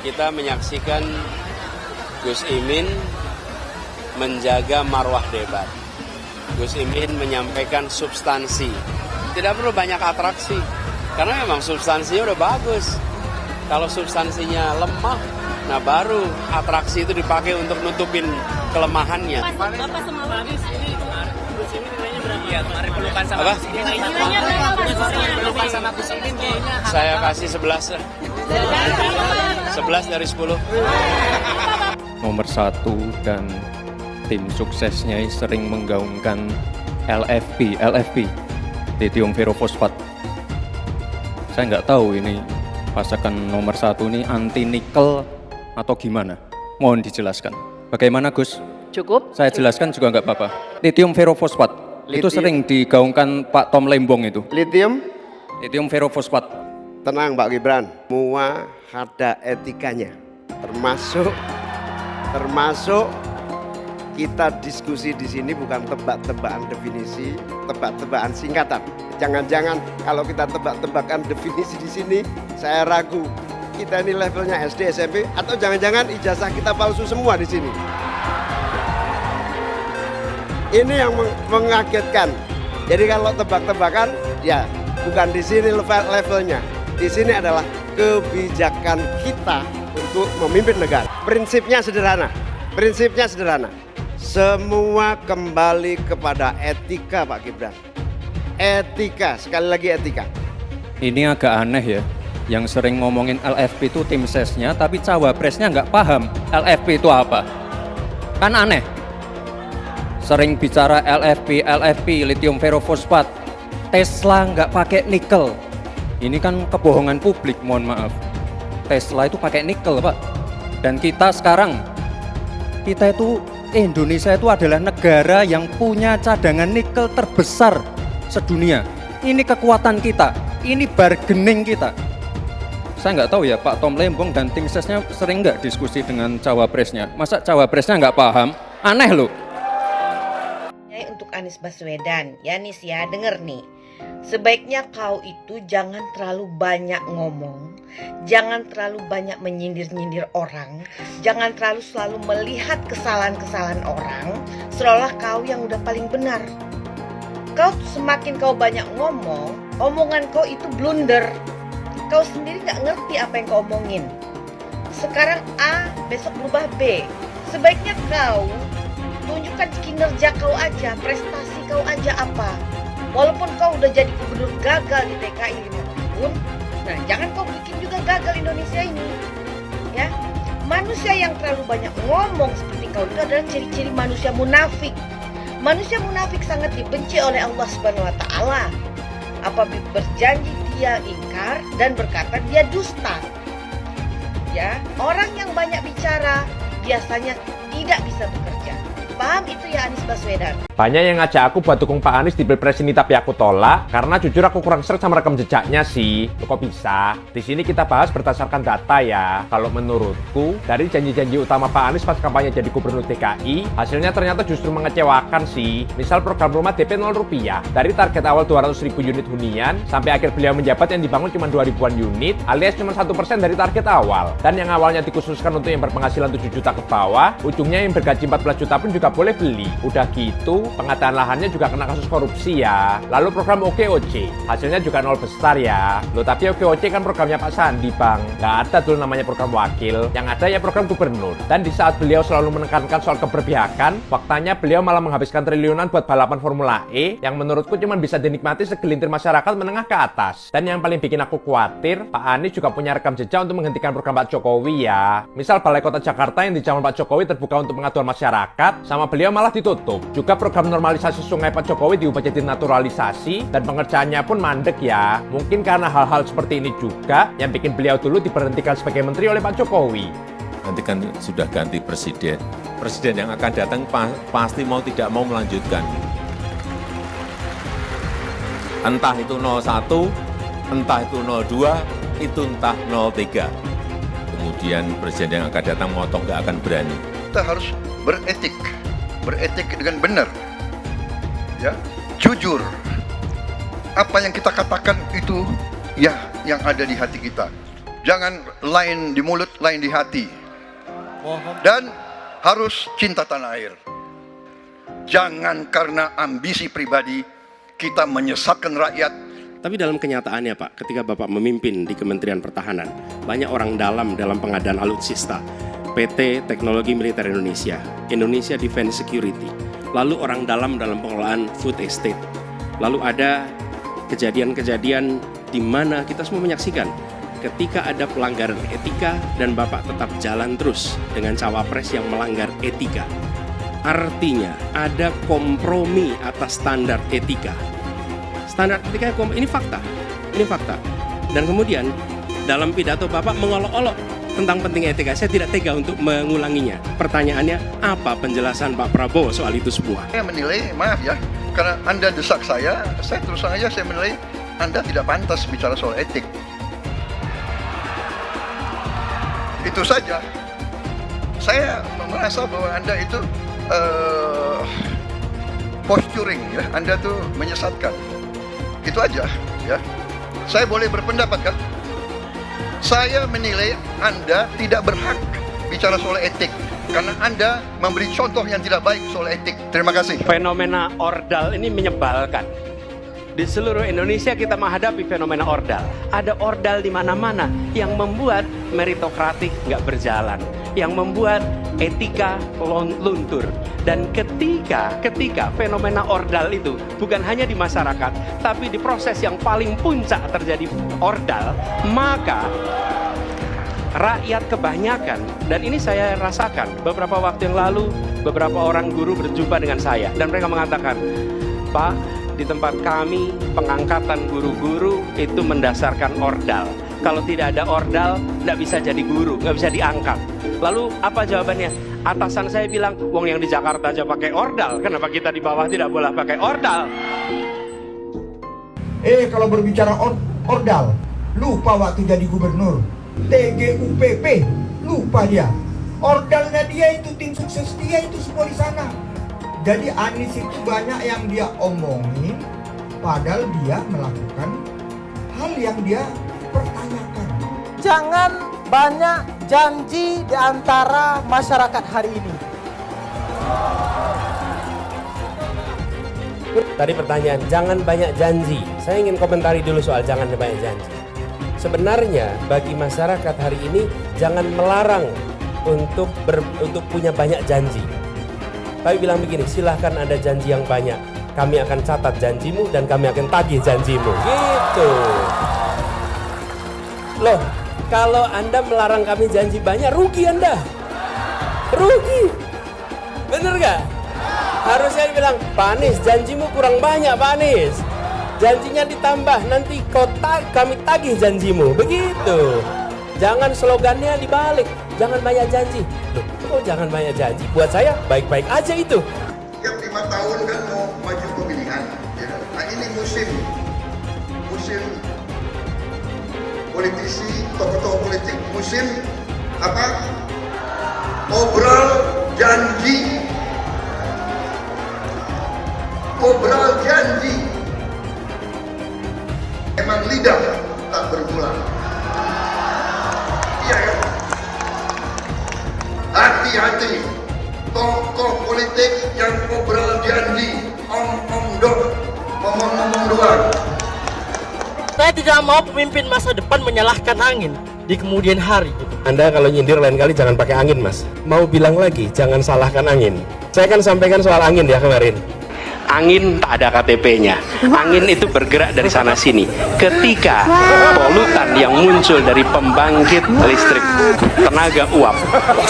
kita menyaksikan Gus Imin menjaga marwah debat. Gus Imin menyampaikan substansi. Tidak perlu banyak atraksi, karena memang substansinya udah bagus. Kalau substansinya lemah, nah baru atraksi itu dipakai untuk nutupin kelemahannya. Bapak semalam ini Gus Imin nilainya berapa? Iya, kemarin pelukan sama Apa? Gus Imin. Nilainya berapa? Pelukan sama Gus Imin kayaknya. Saya kasih 11. 11 dari 10. Nomor 1 dan tim suksesnya sering menggaungkan LFP, lithium ferrofosfat. Saya nggak tahu ini pasangan nomor 1 ini anti nikel atau gimana. Mohon dijelaskan. Bagaimana Gus? Cukup? Saya jelaskan juga nggak apa-apa. Lithium ferrofosfat itu sering digaungkan Pak Tom Lembong itu. Lithium ferrofosfat. Tenang Pak Gibran, semua ada etikanya. Termasuk kita diskusi di sini bukan tebak-tebakan definisi, tebak-tebakan singkatan. Jangan-jangan kalau kita tebak-tebakan definisi di sini, saya ragu kita ini levelnya SD, SMP, atau jangan-jangan ijazah kita palsu semua di sini. Ini yang mengagetkan. Jadi kalau tebak-tebakan, ya bukan di sini levelnya. Di sini adalah kebijakan kita untuk memimpin negara. Prinsipnya sederhana. Semua kembali kepada etika Pak Gibran. Etika, sekali lagi etika. Ini agak aneh ya. Yang sering ngomongin LFP itu tim sesnya, tapi cawapresnya nggak paham LFP itu apa. Kan aneh. Sering bicara LFP, lithium ferrofosfat. Tesla nggak pakai nikel. Ini kan kebohongan publik, mohon maaf. Tesla itu pakai nikel, Pak. Dan kita itu Indonesia itu adalah negara yang punya cadangan nikel terbesar sedunia. Ini kekuatan kita, ini bargaining kita. Saya nggak tahu ya Pak Tom Lembong dan tim sesnya sering nggak diskusi dengan cawapresnya. Masa cawapresnya nggak paham? Aneh loh. Untuk Anies Baswedan, ya Nis ya, denger nih. Sebaiknya kau itu jangan terlalu banyak ngomong, jangan terlalu banyak menyindir-nyindir orang, jangan terlalu selalu melihat kesalahan-kesalahan orang, seolah kau yang udah paling benar. Semakin kau banyak ngomong, omongan kau itu blunder. Kau sendiri gak ngerti apa yang kau omongin. Sekarang A, besok berubah B. Sebaiknya kau tunjukkan kinerja kau aja, prestasi kau aja apa. Walaupun kau udah jadi gubernur gagal di DKI 5 tahun, nah jangan kau bikin juga gagal Indonesia ini. Ya, manusia yang terlalu banyak ngomong seperti kau itu adalah ciri-ciri manusia munafik. Manusia munafik sangat dibenci oleh Allah Subhanahu wa taala. Apabila berjanji dia ingkar dan berkata dia dusta. Ya, orang yang banyak bicara biasanya tidak bisa bekerja. Paham itu ya Anies Baswedan? Banyak yang ngajak aku buat dukung Pak Anies di Pilpres ini, tapi aku tolak karena jujur aku kurang seret sama rekam jejaknya sih. Loh, kok bisa? Di sini kita bahas berdasarkan data ya. Kalau menurutku dari janji-janji utama Pak Anies pas kampanye jadi gubernur DKI, hasilnya ternyata justru mengecewakan sih. Misal program rumah DP 0 rupiah. Dari target awal 200.000 unit hunian sampai akhir beliau menjabat yang dibangun cuma 2.000-an unit, alias cuma 1% dari target awal. Dan yang awalnya dikhususkan untuk yang berpenghasilan 7 juta ke bawah, ujungnya yang bergaji 14 juta pun juga boleh beli. Udah gitu, pengadaan lahannya juga kena kasus korupsi ya. Lalu program OKOC, hasilnya juga nol besar ya. Loh, tapi OKOC kan programnya Pak Sandi, Bang. Nggak ada dulu namanya program wakil, yang ada ya program gubernur. Dan di saat beliau selalu menekankan soal keberpihakan, faktanya beliau malah menghabiskan triliunan buat balapan Formula E, yang menurutku cuma bisa dinikmati segelintir masyarakat menengah ke atas. Dan yang paling bikin aku khawatir, Pak Anies juga punya rekam jejak untuk menghentikan program Pak Jokowi ya. Misal Balai Kota Jakarta yang di zaman Pak Jokowi terbuka untuk pengaduan masyarakat, sama beliau malah ditutup. Juga program normalisasi sungai Pak Jokowi diubah jadi naturalisasi dan pengerjaannya pun mandek ya. Mungkin karena hal-hal seperti ini juga yang bikin beliau dulu diberhentikan sebagai menteri oleh Pak Jokowi. Nanti kan sudah ganti presiden. Presiden yang akan datang pasti mau tidak mau melanjutkan. Entah itu 01, entah itu 02, itu entah 03. Kemudian presiden yang akan datang motong nggak akan berani. Kita harus beretik dengan benar, ya, jujur. Apa yang kita katakan itu ya yang ada di hati kita. Jangan lain di mulut, lain di hati. Dan harus cinta tanah air. Jangan karena ambisi pribadi kita menyesatkan rakyat. Tapi dalam kenyataannya Pak, ketika Bapak memimpin di Kementerian Pertahanan, banyak orang dalam pengadaan alutsista, PT Teknologi Militer Indonesia, Indonesia Defense Security, lalu orang dalam pengelolaan food estate, lalu ada kejadian-kejadian di mana kita semua menyaksikan ketika ada pelanggaran etika dan Bapak tetap jalan terus dengan cawapres yang melanggar etika. Artinya ada kompromi atas standar etika. Standar etika ini fakta. Dan kemudian dalam pidato Bapak mengolok-olok tentang pentingnya etika. Saya tidak tega untuk mengulanginya. Pertanyaannya, apa penjelasan Pak Prabowo soal itu semua? Saya menilai, maaf ya, karena Anda desak saya terus terang aja saya menilai Anda tidak pantas bicara soal etik. Itu saja. Saya merasa bahwa Anda itu posturing ya, Anda tuh menyesatkan. Itu aja ya. Saya boleh berpendapat kan? Saya menilai Anda tidak berhak bicara soal etik karena Anda memberi contoh yang tidak baik soal etik. Terima kasih. Fenomena ordal ini menyebalkan. Di seluruh Indonesia kita menghadapi fenomena ordal. Ada ordal di mana-mana yang membuat meritokratik nggak berjalan, yang membuat etika luntur. Dan ketika fenomena ordal itu bukan hanya di masyarakat, tapi di proses yang paling puncak terjadi ordal, maka rakyat kebanyakan, dan ini saya rasakan beberapa waktu yang lalu, beberapa orang guru berjumpa dengan saya dan mereka mengatakan, Pak, di tempat kami pengangkatan guru-guru itu mendasarkan ordal. Kalau tidak ada ordal, nggak bisa jadi guru, nggak bisa diangkat. Lalu apa jawabannya? Atasan saya bilang, wong yang di Jakarta aja pakai ordal, kenapa kita di bawah tidak boleh pakai ordal? Kalau berbicara ordal, lupa waktu jadi gubernur. TGUPP, lupa dia. Ordalnya dia itu, tim sukses dia itu semua di sana. Jadi Anies itu banyak yang dia omongin, padahal dia melakukan hal yang dia pertanyakan. Jangan banyak janji di antara masyarakat hari ini. Tadi pertanyaan, jangan banyak janji. Saya ingin komentari dulu soal jangan banyak janji. Sebenarnya bagi masyarakat hari ini jangan melarang untuk punya banyak janji. Tapi bilang begini, silahkan ada janji yang banyak. Kami akan catat janjimu dan kami akan tagih janjimu. Gitu. Loh, kalau Anda melarang kami janji banyak, rugi Anda. Rugi. Bener gak? Harusnya dibilang, Pak Anies, janjimu kurang banyak Pak Anies. Janjinya ditambah, nanti kami tagih janjimu. Begitu. Jangan slogannya dibalik. Jangan banyak janji. Loh, kok jangan banyak janji? Buat saya baik-baik aja itu. Tiap 5 tahun kan mau maju pemilihan. Ya. Nah ini musim politisi, tokoh-tokoh politik, musim apa? Obrol janji. Obrol janji. Emang lidah tak bergula. Iya kan? Hati-hati, tokoh politik yang obrol janji, omong doang. Saya tidak mau pemimpin masa depan menyalahkan angin di kemudian hari. Anda kalau nyindir lain kali jangan pakai angin, Mas. Mau bilang lagi, jangan salahkan angin. Saya kan sampaikan soal angin ya kemarin. Angin tak ada KTP-nya. Angin itu bergerak dari sana sini. Ketika polutan yang muncul dari pembangkit listrik tenaga uap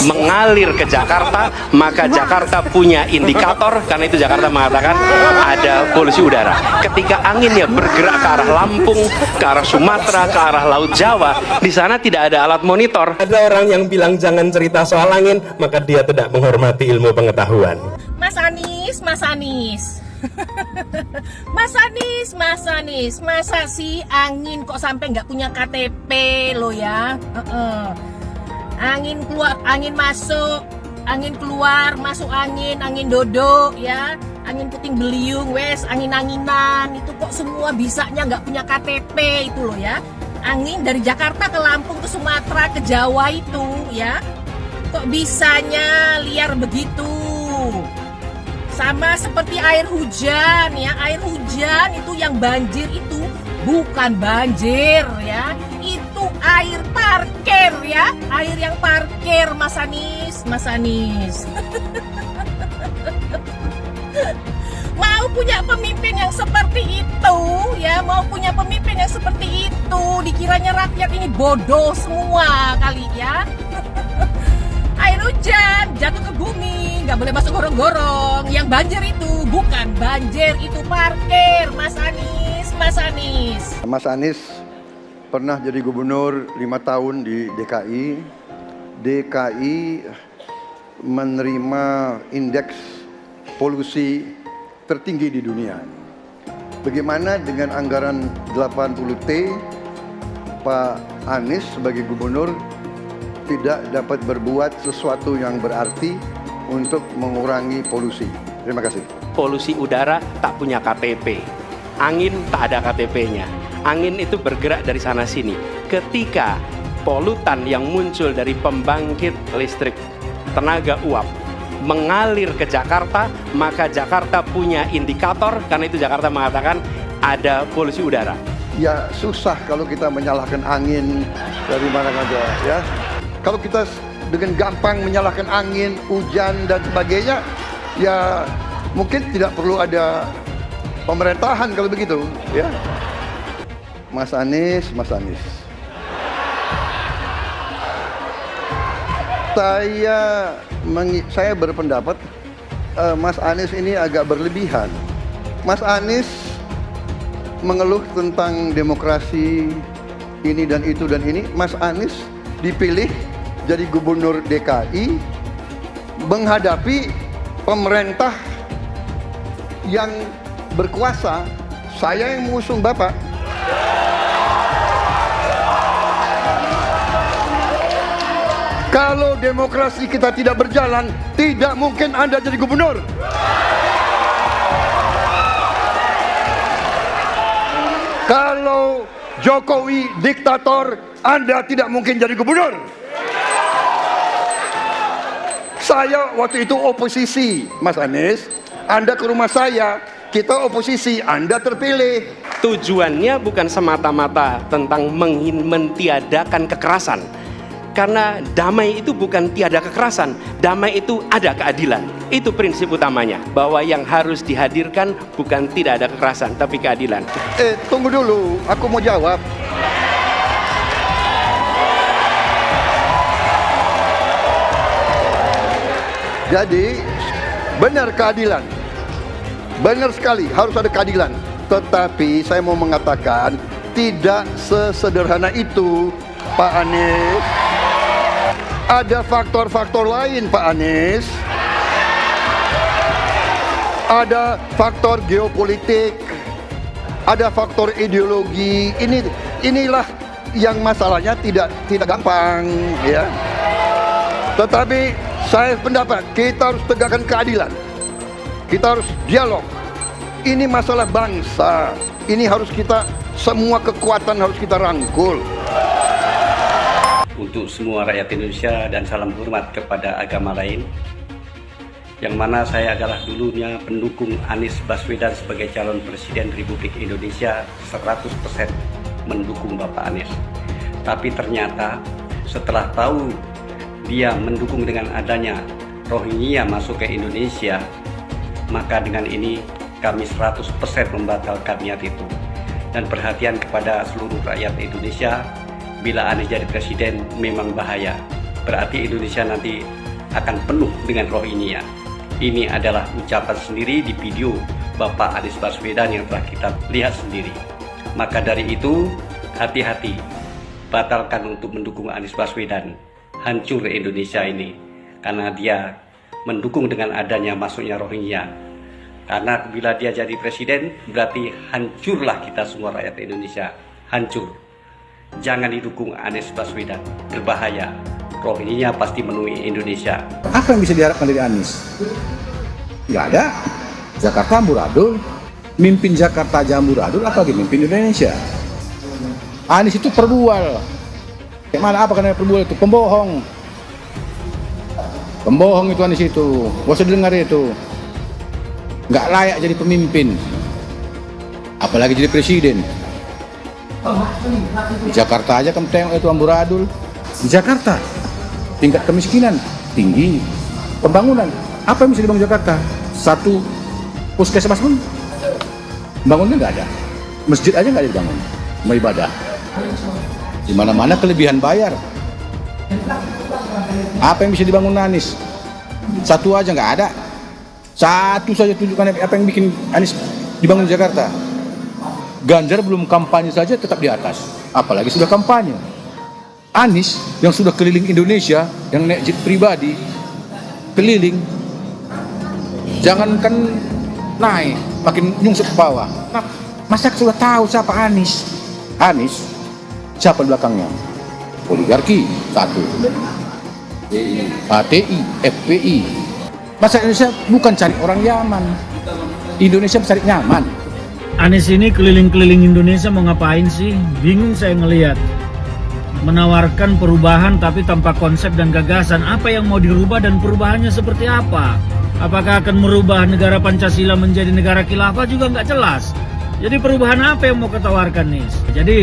mengalir ke Jakarta, maka Jakarta punya indikator, karena itu Jakarta mengatakan ada polusi udara. Ketika anginnya bergerak ke arah Lampung, ke arah Sumatera, ke arah Laut Jawa, di sana tidak ada alat monitor. Ada orang yang bilang jangan cerita soal angin, maka dia tidak menghormati ilmu pengetahuan. Mas Anies. Mas Anies, masa sih angin kok sampai nggak punya KTP lo ya? Angin keluar, angin masuk, angin keluar, masuk angin dodo ya, angin puting beliung, wes angin-anginan itu kok semua bisanya nggak punya KTP itu lo ya? angin dari Jakarta ke Lampung ke Sumatera ke Jawa itu ya. Kok bisanya liar begitu? Sama seperti air hujan ya, air hujan itu yang banjir itu bukan banjir ya, itu air parkir ya, air yang parkir Mas Anies, Mas Anies. Mau punya pemimpin yang seperti itu ya, mau punya pemimpin yang seperti itu, dikiranya rakyat ini bodoh semua kali ya. Air hujan jatuh ke bumi, nggak boleh masuk gorong-gorong. Yang banjir itu bukan banjir, itu parkir, Mas Anies, Mas Anies. Mas Anies pernah jadi gubernur 5 tahun di DKI. DKI menerima indeks polusi tertinggi di dunia. Bagaimana dengan anggaran 80T, Pak Anies sebagai gubernur tidak dapat berbuat sesuatu yang berarti untuk mengurangi polusi. Terima kasih. Polusi udara tak punya KTP, angin tak ada KTP-nya. Angin itu bergerak dari sana sini. Ketika polutan yang muncul dari pembangkit listrik tenaga uap mengalir ke Jakarta, maka Jakarta punya indikator, karena itu Jakarta mengatakan ada polusi udara. Ya susah kalau kita menyalahkan angin dari mana saja ya. Kalau kita dengan gampang menyalahkan angin, hujan dan sebagainya, ya mungkin tidak perlu ada pemerintahan kalau begitu, ya. Mas Anies, Mas Anies. Saya berpendapat Mas Anies ini agak berlebihan. Mas Anies mengeluh tentang demokrasi ini dan itu dan ini. Mas Anies dipilih jadi gubernur DKI menghadapi pemerintah yang berkuasa. Saya yang mengusung Bapak. Kalau demokrasi kita tidak berjalan, tidak mungkin Anda jadi gubernur. Kalau Jokowi diktator, Anda tidak mungkin jadi gubernur. Saya waktu itu oposisi, Mas Anies. Anda ke rumah saya, kita oposisi, Anda terpilih. Tujuannya bukan semata-mata tentang mentiadakan kekerasan. Karena damai itu bukan tiada kekerasan, damai itu ada keadilan. Itu prinsip utamanya, bahwa yang harus dihadirkan bukan tidak ada kekerasan, tapi keadilan. Tunggu dulu, aku mau jawab. Jadi, benar keadilan. Benar sekali, harus ada keadilan. Tetapi saya mau mengatakan, tidak sesederhana itu, Pak Anies. Ada faktor-faktor lain, Pak Anies. Ada faktor geopolitik, ada faktor ideologi. Inilah yang masalahnya tidak gampang, ya. Tetapi saya pendapat kita harus tegakkan keadilan. Kita harus dialog. Ini masalah bangsa. Ini harus kita, semua kekuatan harus kita rangkul. Untuk semua rakyat Indonesia dan salam hormat kepada agama lain, yang mana saya adalah dulunya pendukung Anies Baswedan sebagai calon Presiden Republik Indonesia, 100% mendukung Bapak Anies. Tapi ternyata setelah tahu dia mendukung dengan adanya Rohingya masuk ke Indonesia, maka dengan ini kami 100% membatalkan niat itu. Dan perhatian kepada seluruh rakyat Indonesia, bila Anies jadi presiden memang bahaya. Berarti Indonesia nanti akan penuh dengan Rohingya. Ini adalah ucapan sendiri di video Bapak Anies Baswedan yang telah kita lihat sendiri. Maka dari itu, hati-hati. Batalkan untuk mendukung Anies Baswedan. Hancur Indonesia ini. Karena dia mendukung dengan adanya masuknya Rohingya. Karena bila dia jadi presiden, berarti hancurlah kita semua rakyat Indonesia. Hancur. Jangan didukung Anies Baswedan, berbahaya. Rohingya pasti menemui Indonesia. Apa yang bisa diharapkan dari Anies? Nggak ada. Jakarta amburadul, mimpin Jakarta aja amburadul, apalagi mimpin Indonesia. Anies itu perbual. Kayak mana apa karena perbual itu? Pembohong. Pembohong itu Anies itu. Gak usah dengar itu. Nggak layak jadi pemimpin. Apalagi jadi presiden. Di Jakarta aja kamu tengok itu amburadul. Di Jakarta tingkat kemiskinan tinggi. Pembangunan apa yang bisa dibangun Jakarta? Satu puskesmas pun bangunnya nggak ada. Masjid aja nggak dibangun. Mau ibadah. Di mana-mana kelebihan bayar. Apa yang bisa dibangun Anies? Satu aja nggak ada. Satu saja tunjukkan apa yang bikin Anies dibangun di Jakarta. Ganjar belum kampanye saja tetap di atas. Apalagi sudah kampanye. Anies yang sudah keliling Indonesia, yang naik jet pribadi, keliling, jangankan naik, makin nyungsep ke bawah. Nah, masyarakat sudah tahu siapa Anies. Anies, siapa di belakangnya? Oligarki, satu. HTI, FPI. Masyarakat Indonesia bukan cari orang Yaman. Indonesia mencari nyaman. Anies ini keliling-keliling Indonesia mau ngapain sih? Bingung saya ngelihat. Menawarkan perubahan tapi tanpa konsep dan gagasan. Apa yang mau dirubah dan perubahannya seperti apa? Apakah akan merubah negara Pancasila menjadi negara khilafah juga nggak jelas. Jadi perubahan apa yang mau ketawarkan nih? Jadi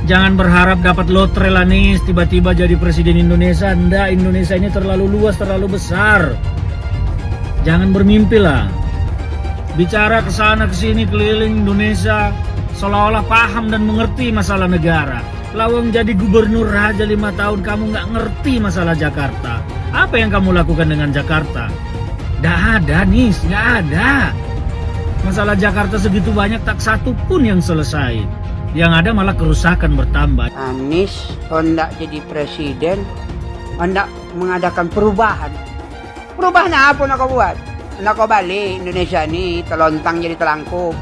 jangan berharap dapat lotre lah nih tiba-tiba jadi presiden Indonesia. Nggak, Indonesia ini terlalu luas, terlalu besar. Jangan bermimpi lah. Bicara ke sana ke sini keliling Indonesia seolah-olah paham dan mengerti masalah negara. Lawang jadi gubernur aja 5 tahun kamu nggak ngerti masalah Jakarta. Apa yang kamu lakukan dengan Jakarta? Nggak ada nih, nggak ada. Masalah Jakarta segitu banyak tak satu pun yang selesai. Yang ada malah kerusakan bertambah. Anies hendak jadi presiden, hendak mengadakan perubahan. Perubahan apa nak kau buat? Nak kau balik Indonesia ni telontang jadi telangkup.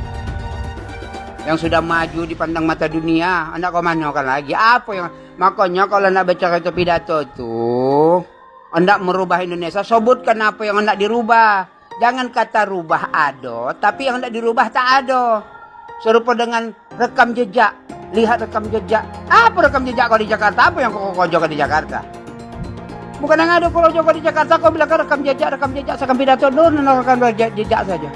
Yang sudah maju dipandang mata dunia, hendak kau manakan lagi? Apa yang makanya kalau nak baca itu pidato tuh, hendak merubah Indonesia, sebutkan apa yang hendak dirubah. Jangan kata rubah ada, tapi yang hendak dirubah tak ada. Serupa dengan rekam jejak. Lihat rekam jejak. Apa rekam jejak kau di Jakarta? Apa yang kau joget di Jakarta? Bukan yang ada kalau joget di Jakarta kau bilang rekam jejak, sekarang pidato dulu rekam jejak saja.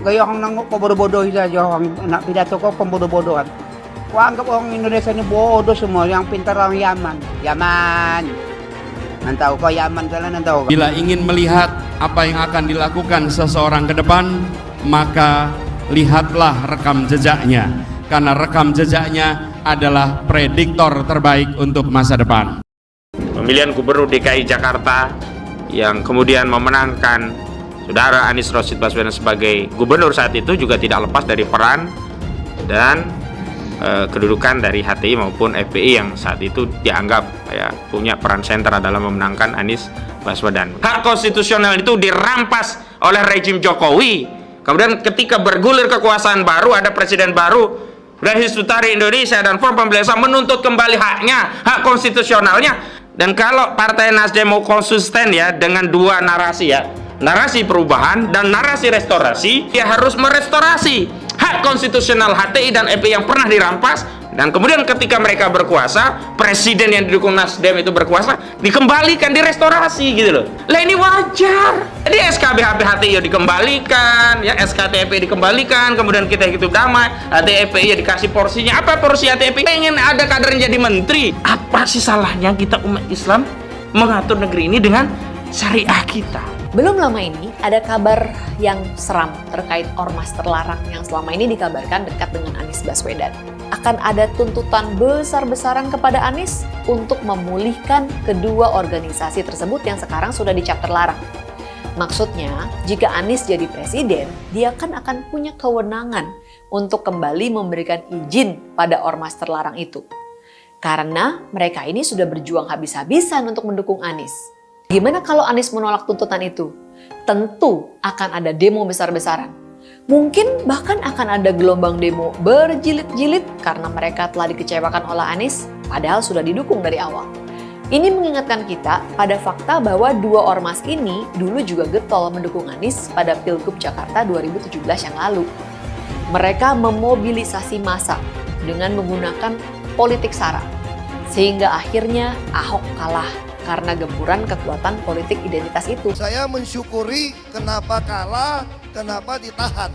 Gaya orang nanggung kau bodoh-bodoh saja, orang nak pidato kau pembodoh-bodohan. Kau anggap orang Indonesia ini bodoh semua, yang pintar orang Yaman. Yaman. Nantau kau Yaman salah nantau. Bila ingin melihat apa yang akan dilakukan seseorang ke depan, maka lihatlah rekam jejaknya. Karena rekam jejaknya adalah prediktor terbaik untuk masa depan. Pemilihan Gubernur DKI Jakarta yang kemudian memenangkan Saudara Anies Rashid Baswedan sebagai gubernur saat itu juga tidak lepas dari peran dan kedudukan dari HTI maupun FPI yang saat itu dianggap punya peran sentral dalam memenangkan Anies Baswedan. Hak konstitusional itu dirampas oleh rejim Jokowi. Kemudian ketika bergulir kekuasaan baru, ada presiden baru, Hizbut Tahrir Indonesia dan Front Pembela Islam menuntut kembali haknya, hak konstitusionalnya. Dan kalau Partai Nasdem mau konsisten ya dengan dua narasi ya, narasi perubahan dan narasi restorasi, dia harus merestorasi hak konstitusional HTI dan FPI yang pernah dirampas. Dan kemudian ketika mereka berkuasa, presiden yang didukung Nasdem itu berkuasa, dikembalikan, direstorasi gitu loh. Lah ini wajar. Jadi SKBHP HTI ya dikembalikan, ya SKTP dikembalikan, kemudian kita hidup damai, HTI ya dikasih porsinya. Apa porsi HTI? Pengen ada kader yang jadi menteri. Apa sih salahnya kita umat Islam mengatur negeri ini dengan syariah kita? Belum lama ini ada kabar yang seram terkait ormas terlarang yang selama ini dikabarkan dekat dengan Anies Baswedan. Akan ada tuntutan besar-besaran kepada Anies untuk memulihkan kedua organisasi tersebut yang sekarang sudah dicap terlarang. Maksudnya, jika Anies jadi presiden, dia kan akan punya kewenangan untuk kembali memberikan izin pada ormas terlarang itu. Karena mereka ini sudah berjuang habis-habisan untuk mendukung Anies. Gimana kalau Anies menolak tuntutan itu? Tentu akan ada demo besar-besaran. Mungkin bahkan akan ada gelombang demo berjilid-jilid karena mereka telah dikecewakan oleh Anies, padahal sudah didukung dari awal. Ini mengingatkan kita pada fakta bahwa dua ormas ini dulu juga getol mendukung Anies pada Pilgub Jakarta 2017 yang lalu. Mereka memobilisasi massa dengan menggunakan politik SARA. Sehingga akhirnya Ahok kalah karena gempuran kekuatan politik identitas itu. Saya mensyukuri kenapa kalah, kenapa ditahan.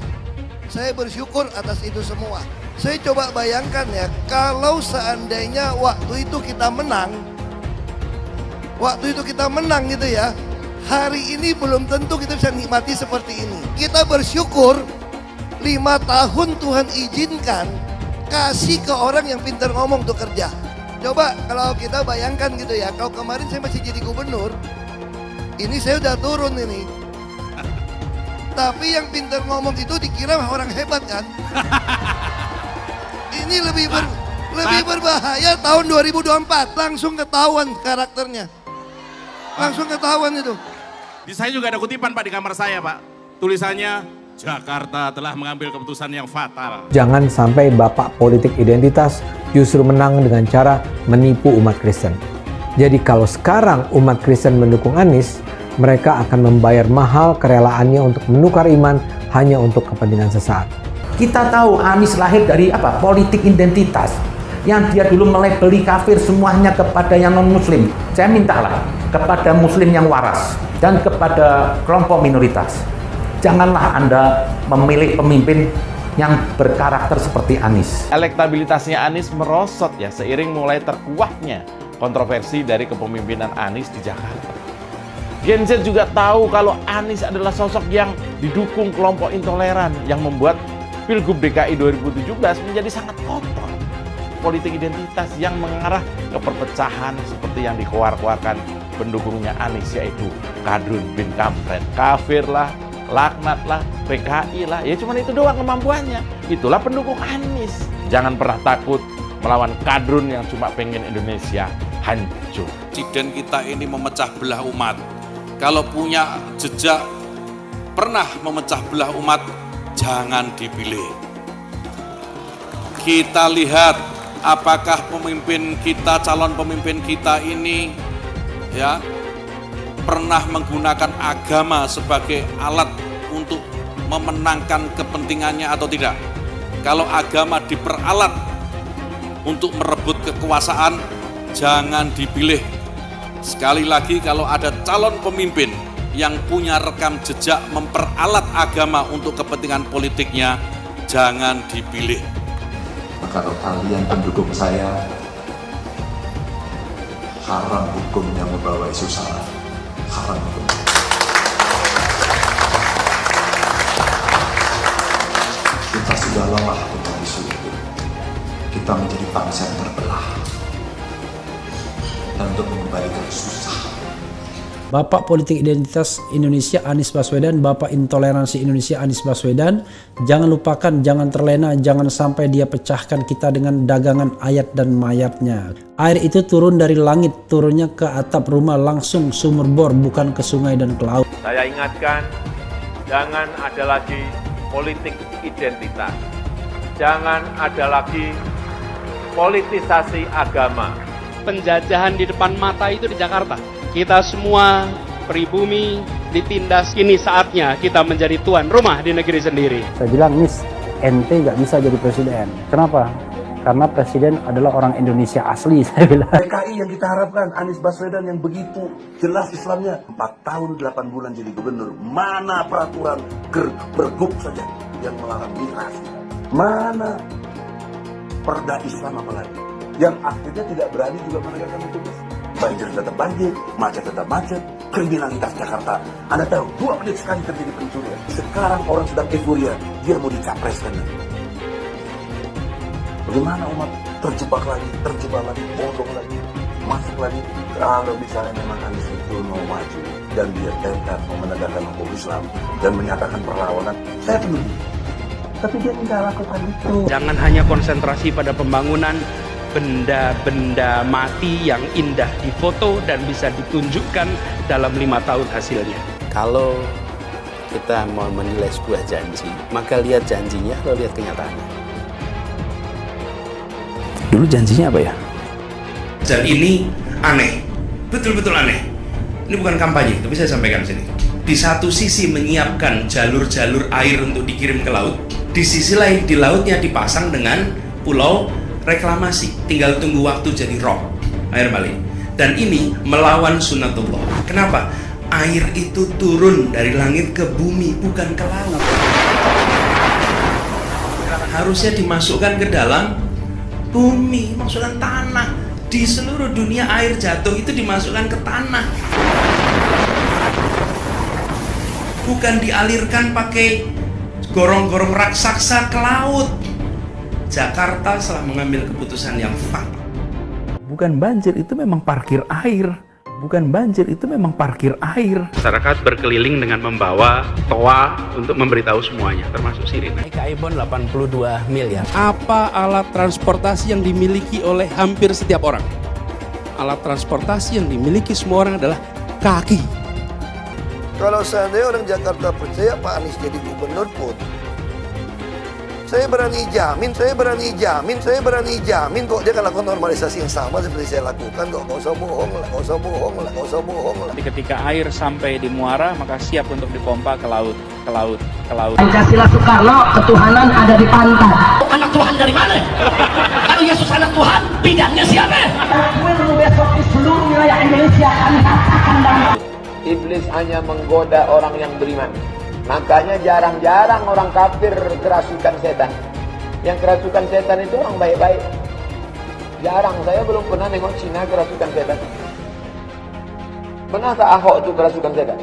Saya bersyukur atas itu semua. Saya coba bayangkan ya, kalau seandainya waktu itu kita menang gitu ya, hari ini belum tentu kita bisa nikmati seperti ini. Kita bersyukur 5 tahun Tuhan izinkan kasih ke orang yang pintar ngomong untuk kerja. Coba kalau kita bayangkan gitu ya, kalau kemarin saya masih jadi gubernur, ini saya udah turun ini. Tapi yang pintar ngomong itu dikira orang hebat kan? Ini lebih berbahaya tahun 2024, langsung ketahuan karakternya. Langsung ketahuan itu. Di saya juga ada kutipan Pak di kamar saya Pak. Tulisannya, Jakarta telah mengambil keputusan yang fatal. Jangan sampai bapak politik identitas justru menang dengan cara menipu umat Kristen. Jadi kalau sekarang umat Kristen mendukung Anies, mereka akan membayar mahal kerelaannya untuk menukar iman hanya untuk kepentingan sesaat. Kita tahu Anies lahir dari apa? Politik identitas. Yang dia dulu melabeli kafir semuanya kepada yang non-muslim. Saya mintalah kepada muslim yang waras dan kepada kelompok minoritas. Janganlah Anda memilih pemimpin yang berkarakter seperti Anies. Elektabilitasnya Anies merosot ya seiring mulai terkuaknya kontroversi dari kepemimpinan Anies di Jakarta. Gen Z juga tahu kalau Anies adalah sosok yang didukung kelompok intoleran yang membuat Pilgub DKI 2017 menjadi sangat kotor. Politik identitas yang mengarah ke perpecahan seperti yang dikeluarkan pendukungnya Anies, yaitu Kadrun bin Kampret. Kafir lah, laknat lah, PKI lah, ya cuman itu doang kemampuannya. Itulah pendukung Anies. Jangan pernah takut melawan kadrun yang cuma pengen Indonesia hancur. Presiden kita ini memecah belah umat. Kalau punya jejak pernah memecah belah umat, jangan dipilih. Kita lihat apakah pemimpin kita, calon pemimpin kita ini ya pernah menggunakan agama sebagai alat untuk memenangkan kepentingannya atau tidak. Kalau agama diperalat untuk merebut kekuasaan, jangan dipilih. Sekali lagi, kalau ada calon pemimpin yang punya rekam jejak memperalat agama untuk kepentingan politiknya, jangan dipilih. Kalau kalian pendukung saya, haram hukum yang membawa isu sara. Haram hukum. Kita sudah lelah dengan isu itu. Kita menjadi bangsa yang terbelah. Dan untuk mengembalikan susah. Bapak politik identitas Indonesia Anies Baswedan, Bapak intoleransi Indonesia Anies Baswedan. Jangan lupakan, jangan terlena, jangan sampai dia pecahkan kita dengan dagangan ayat dan mayatnya. Air itu turun dari langit, turunnya ke atap rumah langsung sumur bor, bukan ke sungai dan ke laut. Saya ingatkan, jangan ada lagi politik identitas. Jangan ada lagi politisasi agama. Penjajahan di depan mata itu di Jakarta. Kita semua pribumi ditindas, kini saatnya kita menjadi tuan rumah di negeri sendiri. Saya bilang, Nis, ente nggak bisa jadi presiden. Kenapa? Karena presiden adalah orang Indonesia asli, saya bilang. PKI yang kita harapkan, Anies Baswedan yang begitu jelas Islamnya. 4 tahun 8 bulan jadi gubernur. Mana peraturan pergub saja yang melarang migrasi? Mana perda Islam apalagi? Yang akhirnya tidak berani juga menegakkan hukum. Banjir tetap banjir, macet tetap macet, kriminalitas Jakarta. Anda tahu, 2 menit sekali terjadi pencurian. Sekarang orang sedang euforia, dia mau dicapreskan. Bagaimana umat terjebak lagi, bodoh lagi, masuk lagi. Kalau misalnya memang Anies itu mau maju dan dia tekad mau menegakkan hukum Islam dan menyatakan perlawanan, saya setuju. Tapi dia tidak lakukan itu. Jangan hanya konsentrasi pada pembangunan benda-benda mati yang indah difoto dan bisa ditunjukkan dalam 5 tahun hasilnya. Kalau kita mau menilai sebuah janji, maka lihat janjinya atau lihat kenyataannya. Dulu janjinya apa ya? Dan ini aneh, betul-betul aneh. Ini bukan kampanye, tapi saya sampaikan di sini. Di satu sisi menyiapkan jalur-jalur air untuk dikirim ke laut, di sisi lain di lautnya dipasang dengan pulau reklamasi, tinggal tunggu waktu jadi rob, air balik. Dan ini melawan sunnatullah. Kenapa? Air itu turun dari langit ke bumi, bukan ke laut. Harusnya dimasukkan ke dalam bumi, masukkan tanah. Di seluruh dunia air jatuh itu dimasukkan ke tanah. Bukan dialirkan pakai gorong-gorong raksasa ke laut. Jakarta telah mengambil keputusan yang fatal. Bukan banjir, itu memang parkir air. Bukan banjir, itu memang parkir air. Masyarakat berkeliling dengan membawa toa untuk memberitahu semuanya, termasuk sirine. Naik iPhone 82 miliar. Apa alat transportasi yang dimiliki oleh hampir setiap orang? Alat transportasi yang dimiliki semua orang adalah kaki. Kalau seandainya orang Jakarta percaya Pak Anies jadi gubernur pun, saya berani jamin kok dia akan lakukan normalisasi yang sama seperti saya lakukan kok. Nggak usah bohong lah. Ketika air sampai di muara, maka siap untuk dipompa ke laut. Pancasila Soekarno, ketuhanan ada di pantai. Anak Tuhan dari mana? Kalau Yesus anak Tuhan, bidangnya siapa? Besok di seluruh wilayah Indonesia kami katakan dan Iblis hanya menggoda orang yang beriman. Makanya jarang-jarang orang kafir kerasukan setan. Yang kerasukan setan itu orang baik-baik. Jarang, saya belum pernah nengok Cina kerasukan setan. Pernah tak Ahok itu kerasukan setan?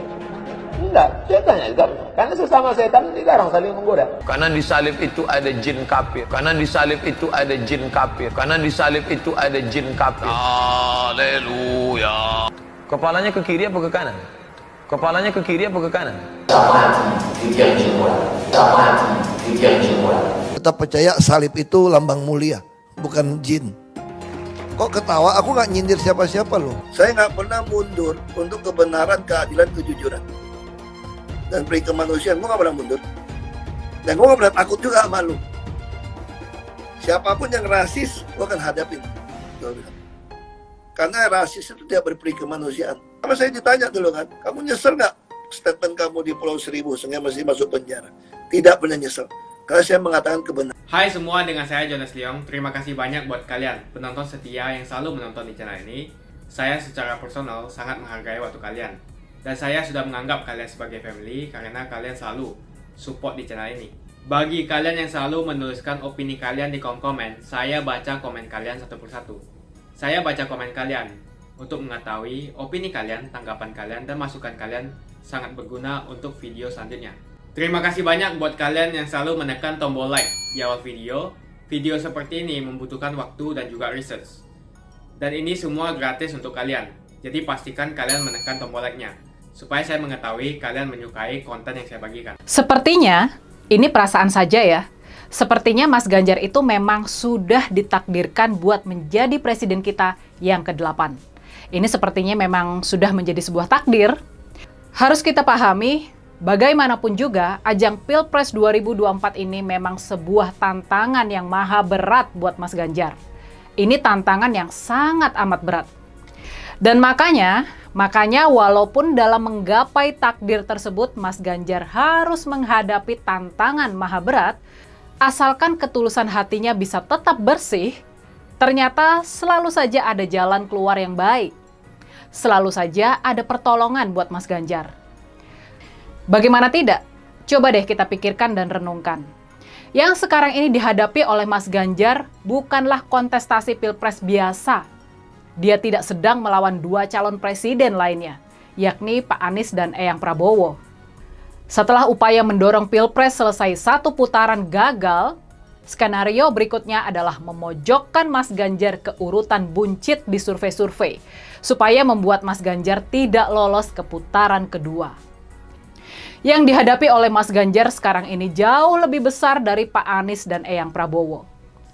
Enggak, setannya juga. Karena sesama setan dilarang saling menggoda. Karena di salib itu ada jin kafir. Haleluya. Kepalanya ke kiri apa ke kanan? Tetap percaya salib itu lambang mulia, bukan jin. Kok ketawa? Aku nggak nyindir siapa-siapa loh. Saya nggak pernah mundur untuk kebenaran, keadilan, kejujuran, dan peri kemanusiaan. Gue nggak pernah mundur. Dan gue nggak pernah takut juga sama lu. Siapapun yang rasis, gue akan hadapin. Karena rasis itu tidak berperi kemanusiaan. Sama saya ditanya dulu kan, kamu nyesel nggak statement kamu di Pulau Seribu sehingga masih masuk penjara? Tidak pernah nyesel, karena saya mengatakan kebenaran. Hai semua, dengan saya Jonas Leong. Terima kasih banyak buat kalian penonton setia yang selalu menonton di channel ini. Saya secara personal sangat menghargai waktu kalian. Dan saya sudah menganggap kalian sebagai family karena kalian selalu support di channel ini. Bagi kalian yang selalu menuliskan opini kalian di kolom komen, saya baca komen kalian satu persatu. Saya baca komen kalian untuk mengetahui opini kalian, tanggapan kalian, dan masukan kalian sangat berguna untuk video selanjutnya. Terima kasih banyak buat kalian yang selalu menekan tombol like di awal video. Video seperti ini membutuhkan waktu dan juga research. Dan ini semua gratis untuk kalian. Jadi pastikan kalian menekan tombol like-nya, supaya saya mengetahui kalian menyukai konten yang saya bagikan. Sepertinya, ini perasaan saja ya. Sepertinya Mas Ganjar itu memang sudah ditakdirkan buat menjadi presiden kita yang ke-8. Ini sepertinya memang sudah menjadi sebuah takdir. Harus kita pahami, bagaimanapun juga, ajang Pilpres 2024 ini memang sebuah tantangan yang maha berat buat Mas Ganjar. Ini tantangan yang sangat amat berat. Dan makanya walaupun dalam menggapai takdir tersebut, Mas Ganjar harus menghadapi tantangan maha berat, asalkan ketulusan hatinya bisa tetap bersih, ternyata selalu saja ada jalan keluar yang baik. Selalu saja ada pertolongan buat Mas Ganjar. Bagaimana tidak? Coba deh kita pikirkan dan renungkan. Yang sekarang ini dihadapi oleh Mas Ganjar bukanlah kontestasi Pilpres biasa. Dia tidak sedang melawan dua calon presiden lainnya, yakni Pak Anies dan Eyang Prabowo. Setelah upaya mendorong Pilpres selesai satu putaran gagal, skenario berikutnya adalah memojokkan Mas Ganjar ke urutan buncit di survei-survei, supaya membuat Mas Ganjar tidak lolos ke putaran kedua. Yang dihadapi oleh Mas Ganjar sekarang ini jauh lebih besar dari Pak Anies dan Eyang Prabowo.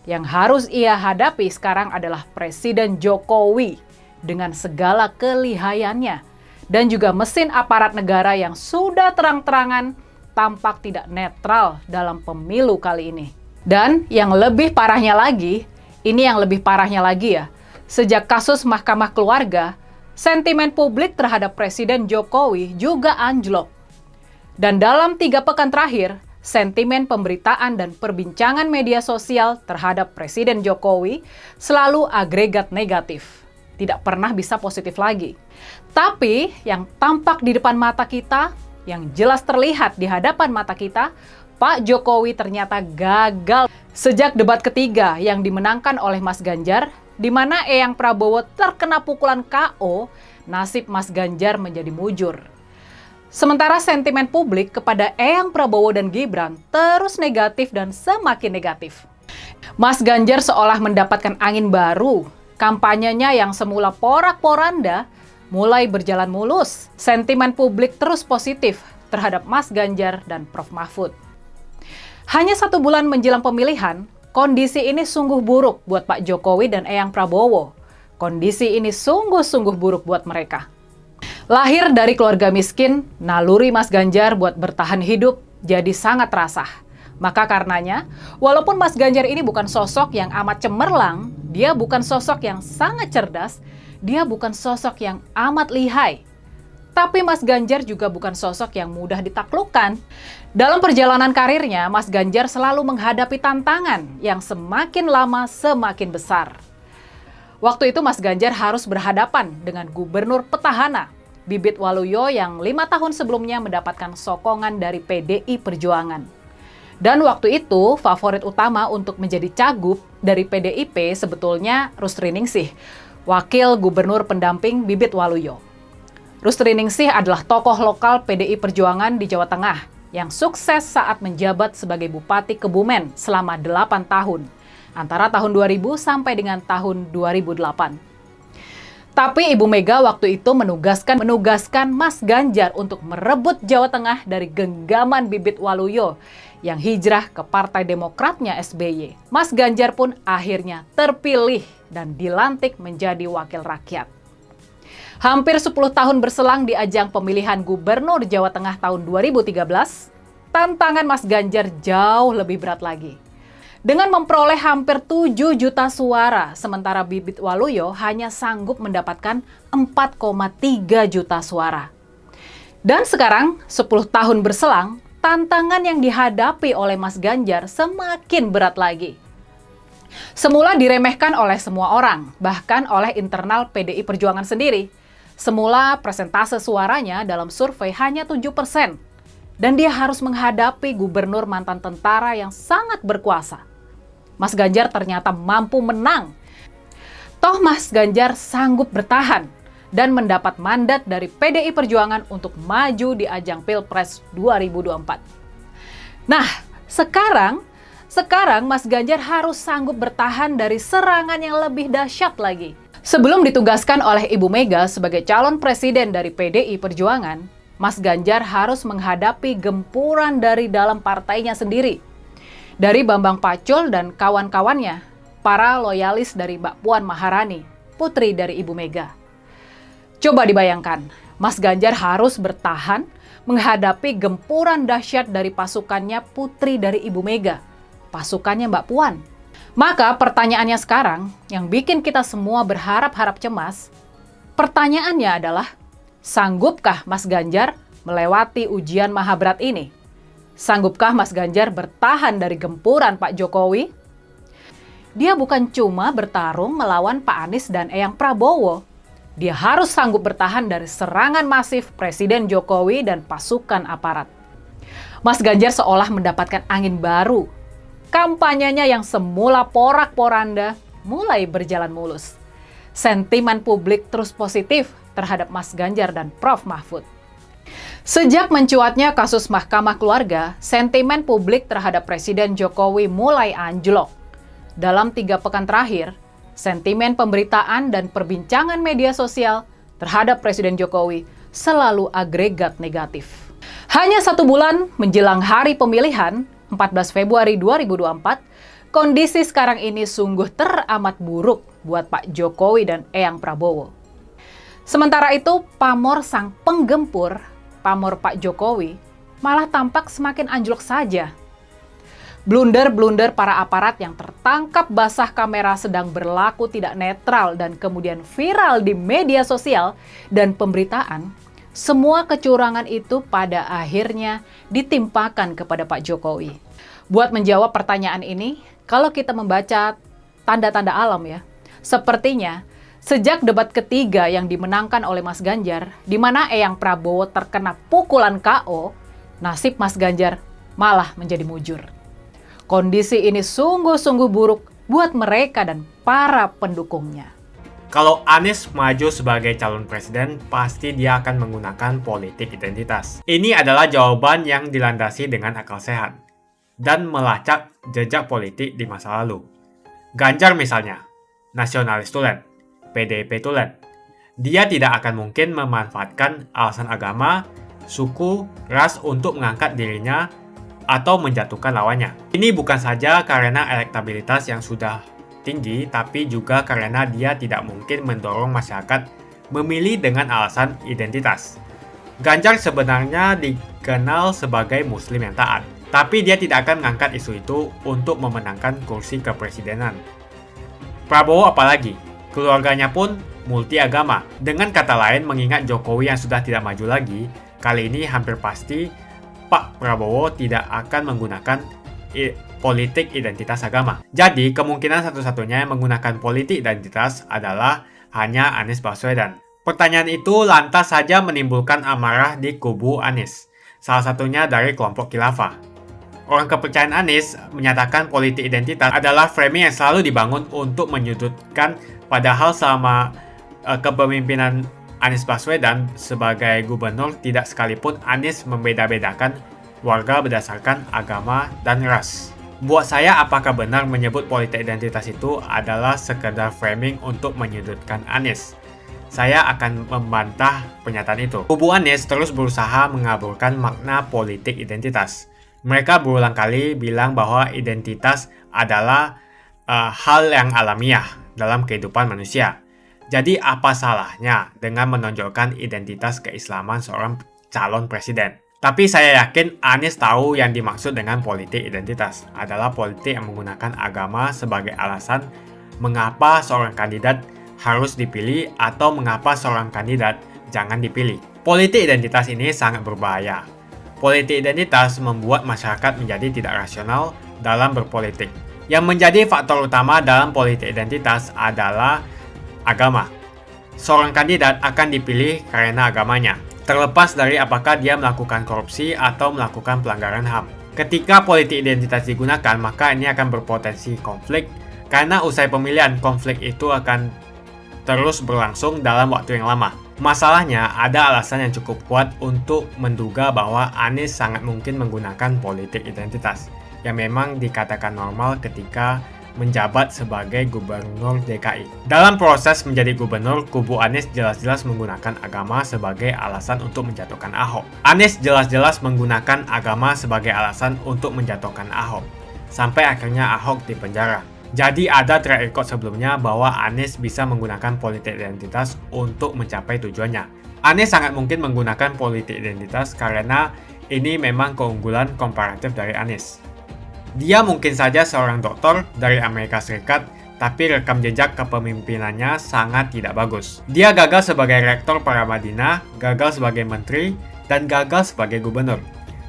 Yang harus ia hadapi sekarang adalah Presiden Jokowi dengan segala kelihayannya, dan juga mesin aparat negara yang sudah terang-terangan tampak tidak netral dalam pemilu kali ini. Dan yang lebih parahnya lagi, ya, sejak kasus Mahkamah Keluarga, sentimen publik terhadap Presiden Jokowi juga anjlok. Dan dalam 3 pekan terakhir, sentimen pemberitaan dan perbincangan media sosial terhadap Presiden Jokowi selalu agregat negatif. Tidak pernah bisa positif lagi. Tapi yang tampak di depan mata kita, yang jelas terlihat di hadapan mata kita, Pak Jokowi ternyata gagal. Sejak debat ketiga yang dimenangkan oleh Mas Ganjar, di mana Eyang Prabowo terkena pukulan KO, nasib Mas Ganjar menjadi mujur. Sementara sentimen publik kepada Eyang Prabowo dan Gibran terus negatif dan semakin negatif. Mas Ganjar seolah mendapatkan angin baru. Kampanyenya yang semula porak-poranda mulai berjalan mulus. Sentimen publik terus positif terhadap Mas Ganjar dan Prof. Mahfud. Hanya 1 bulan menjelang pemilihan, kondisi ini sungguh buruk buat Pak Jokowi dan Eyang Prabowo. Kondisi ini sungguh-sungguh buruk buat mereka. Lahir dari keluarga miskin, naluri Mas Ganjar buat bertahan hidup jadi sangat terasa. Maka karenanya, walaupun Mas Ganjar ini bukan sosok yang amat cemerlang, dia bukan sosok yang sangat cerdas, dia bukan sosok yang amat lihai. Tapi Mas Ganjar juga bukan sosok yang mudah ditaklukkan. Dalam perjalanan karirnya, Mas Ganjar selalu menghadapi tantangan yang semakin lama semakin besar. Waktu itu Mas Ganjar harus berhadapan dengan gubernur petahana, Bibit Waluyo yang 5 tahun sebelumnya mendapatkan sokongan dari PDI Perjuangan. Dan waktu itu favorit utama untuk menjadi cagup dari PDIP sebetulnya Rusri Ningsih, wakil gubernur pendamping Bibit Waluyo. Rusri Ningsih adalah tokoh lokal PDI Perjuangan di Jawa Tengah yang sukses saat menjabat sebagai Bupati Kebumen selama 8 tahun, antara tahun 2000 sampai dengan tahun 2008. Tapi Ibu Mega waktu itu menugaskan Mas Ganjar untuk merebut Jawa Tengah dari genggaman Bibit Waluyo yang hijrah ke Partai Demokratnya SBY. Mas Ganjar pun akhirnya terpilih dan dilantik menjadi wakil rakyat. Hampir 10 tahun berselang di ajang pemilihan Gubernur Jawa Tengah tahun 2013, tantangan Mas Ganjar jauh lebih berat lagi. Dengan memperoleh hampir 7 juta suara, sementara Bibit Waluyo hanya sanggup mendapatkan 4,3 juta suara. Dan sekarang, 10 tahun berselang, tantangan yang dihadapi oleh Mas Ganjar semakin berat lagi. Semula diremehkan oleh semua orang, bahkan oleh internal PDI Perjuangan sendiri. Semula persentase suaranya dalam survei hanya 7%. Dan dia harus menghadapi gubernur mantan tentara yang sangat berkuasa. Mas Ganjar ternyata mampu menang. Toh Mas Ganjar sanggup bertahan dan mendapat mandat dari PDI Perjuangan untuk maju di ajang Pilpres 2024. Nah, sekarang Mas Ganjar harus sanggup bertahan dari serangan yang lebih dahsyat lagi. Sebelum ditugaskan oleh Ibu Mega sebagai calon presiden dari PDI Perjuangan, Mas Ganjar harus menghadapi gempuran dari dalam partainya sendiri. Dari Bambang Pacul dan kawan-kawannya, para loyalis dari Mbak Puan Maharani, putri dari Ibu Mega. Coba dibayangkan, Mas Ganjar harus bertahan menghadapi gempuran dahsyat dari pasukannya putri dari Ibu Mega, pasukannya Mbak Puan. Maka pertanyaannya sekarang, yang bikin kita semua berharap-harap cemas, pertanyaannya adalah, sanggupkah Mas Ganjar melewati ujian maha berat ini? Sanggupkah Mas Ganjar bertahan dari gempuran Pak Jokowi? Dia bukan cuma bertarung melawan Pak Anies dan Eyang Prabowo. Dia harus sanggup bertahan dari serangan masif Presiden Jokowi dan pasukan aparat. Mas Ganjar seolah mendapatkan angin baru. Kampanyenya yang semula porak-poranda mulai berjalan mulus. Sentimen publik terus positif terhadap Mas Ganjar dan Prof. Mahfud. Sejak mencuatnya kasus Mahkamah Keluarga, sentimen publik terhadap Presiden Jokowi mulai anjlok. Dalam 3 pekan terakhir, sentimen pemberitaan dan perbincangan media sosial terhadap Presiden Jokowi selalu agregat negatif. Hanya 1 bulan menjelang hari pemilihan, 14 Februari 2024, kondisi sekarang ini sungguh teramat buruk buat Pak Jokowi dan Eyang Prabowo. Sementara itu, pamor sang penggempur, pamor Pak Jokowi, malah tampak semakin anjlok saja. Blunder-blunder para aparat yang tertangkap basah kamera sedang berlaku tidak netral dan kemudian viral di media sosial dan pemberitaan semua kecurangan itu pada akhirnya ditimpakan kepada Pak Jokowi. Buat menjawab pertanyaan ini, kalau kita membaca tanda-tanda alam ya, sepertinya sejak debat ketiga yang dimenangkan oleh Mas Ganjar, di mana Eyang Prabowo terkena pukulan KO, nasib Mas Ganjar malah menjadi mujur. Kondisi ini sungguh-sungguh buruk buat mereka dan para pendukungnya. Kalau Anies maju sebagai calon presiden, pasti dia akan menggunakan politik identitas. Ini adalah jawaban yang dilandasi dengan akal sehat dan melacak jejak politik di masa lalu. Ganjar misalnya, nasionalis tulen, PDIP tulen. Dia tidak akan mungkin memanfaatkan alasan agama, suku, ras untuk mengangkat dirinya atau menjatuhkan lawannya. Ini bukan saja karena elektabilitas yang sudah tinggi, tapi juga karena dia tidak mungkin mendorong masyarakat memilih dengan alasan identitas. Ganjar sebenarnya dikenal sebagai Muslim yang taat, tapi dia tidak akan mengangkat isu itu untuk memenangkan kursi kepresidenan. Prabowo apalagi, keluarganya pun multi agama. Dengan kata lain, mengingat Jokowi yang sudah tidak maju lagi, kali ini hampir pasti Pak Prabowo tidak akan menggunakan politik identitas agama. Jadi, kemungkinan satu-satunya yang menggunakan politik identitas adalah hanya Anies Baswedan. Pertanyaan itu lantas saja menimbulkan amarah di kubu Anies, salah satunya dari kelompok khilafah. Orang kepercayaan Anies menyatakan politik identitas adalah framing yang selalu dibangun untuk menyudutkan, padahal selama kepemimpinan Anies Baswedan sebagai gubernur tidak sekalipun Anies membeda-bedakan warga berdasarkan agama dan ras. Buat saya, apakah benar menyebut politik identitas itu adalah sekedar framing untuk menyudutkan Anies? Saya akan membantah pernyataan itu. Kubu Anies terus berusaha mengaburkan makna politik identitas. Mereka berulang kali bilang bahwa identitas adalah hal yang alamiah dalam kehidupan manusia. Jadi apa salahnya dengan menonjolkan identitas keislaman seorang calon presiden? Tapi saya yakin Anies tahu yang dimaksud dengan politik identitas adalah politik yang menggunakan agama sebagai alasan mengapa seorang kandidat harus dipilih atau mengapa seorang kandidat jangan dipilih. Politik identitas ini sangat berbahaya. Politik identitas membuat masyarakat menjadi tidak rasional dalam berpolitik. Yang menjadi faktor utama dalam politik identitas adalah agama. Seorang kandidat akan dipilih karena agamanya, terlepas dari apakah dia melakukan korupsi atau melakukan pelanggaran HAM. Ketika politik identitas digunakan, maka ini akan berpotensi konflik, karena usai pemilihan, konflik itu akan terus berlangsung dalam waktu yang lama. Masalahnya, ada alasan yang cukup kuat untuk menduga bahwa Anies sangat mungkin menggunakan politik identitas, yang memang dikatakan normal ketika menjabat sebagai gubernur DKI. Dalam proses menjadi gubernur, kubu Anies jelas-jelas menggunakan agama sebagai alasan untuk menjatuhkan Ahok. Anies jelas-jelas menggunakan agama sebagai alasan untuk menjatuhkan Ahok, sampai akhirnya Ahok dipenjara. Jadi ada track record sebelumnya bahwa Anies bisa menggunakan politik identitas untuk mencapai tujuannya. Anies sangat mungkin menggunakan politik identitas karena ini memang keunggulan komparatif dari Anies. Dia mungkin saja seorang doktor dari Amerika Serikat, tapi rekam jejak kepemimpinannya sangat tidak bagus. Dia gagal sebagai rektor Paramadina, gagal sebagai menteri, dan gagal sebagai gubernur.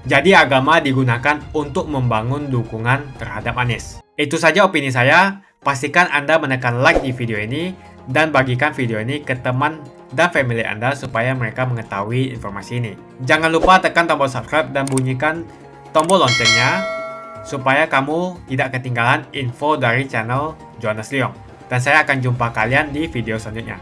Jadi agama digunakan untuk membangun dukungan terhadap Anies. Itu saja opini saya. Pastikan Anda menekan like di video ini dan bagikan video ini ke teman dan family Anda supaya mereka mengetahui informasi ini. Jangan lupa tekan tombol subscribe dan bunyikan tombol loncengnya supaya kamu tidak ketinggalan info dari channel Jonas Leong. Dan saya akan jumpa kalian di video selanjutnya.